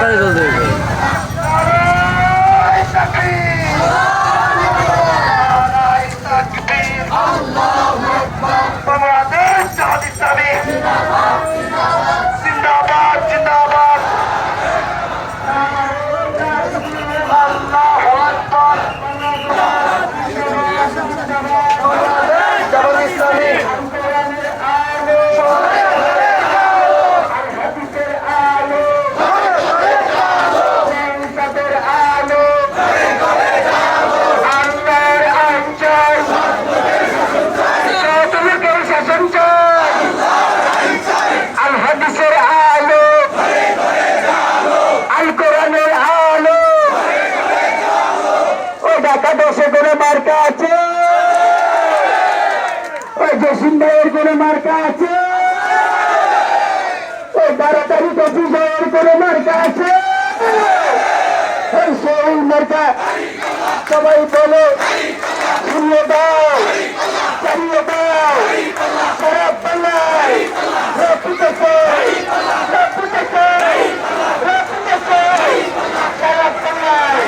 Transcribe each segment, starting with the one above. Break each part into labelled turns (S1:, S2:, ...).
S1: তাড়াতাড়ি চলতে হবে।
S2: বাংলাদেশ জামাত ইসলামী জিন্দাবাদ জিন্দাবাদ। আল্লাহু আকবার। বাংলাদেশ জামাত ইসলামী দশে করে মার্কা আছে, ওই জসিম ভাইয়ের করে মার্কা আছে, ওই 12 তারিখ অফিসের করে মার্কা আছে, ওই সেই মার্কা সবাই বলে শুনিয়ে দাও, চালিয়ে দাও, খারাপ পাল্লাই রক্ষিতে চাই, রক্ষিতে চাই, রক্ষিতে চাই, খারাপ পাল্লাই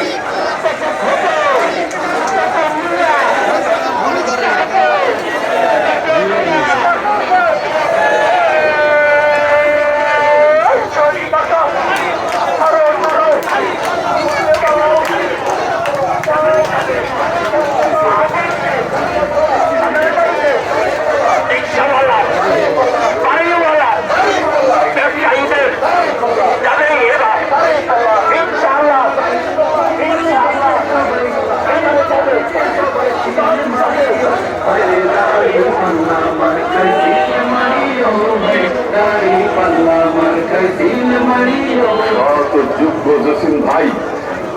S3: যোগ্য জসিম ভাই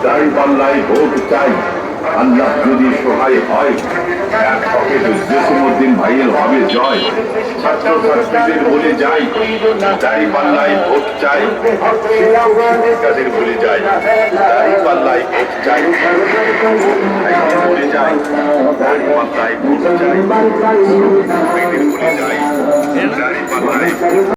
S3: দাঁড়িপাল্লায় ভোট চাই। আল্লাহ যদি সহায় হয় এক পকেট জসিমউদ্দিন ভাইয়ের হবে জয়। ছাত্রছাত্রীদের বলে যাই দাঁড়িপাল্লায় ভোট চাই, শিক্ষিকাদের বলে যাই দাঁড়িপাল্লায় ভোট চাই, বলে যাই দাঁড়িপাল্লায় ভোট চাই, বলে যাই দাঁড়িপাল্লায়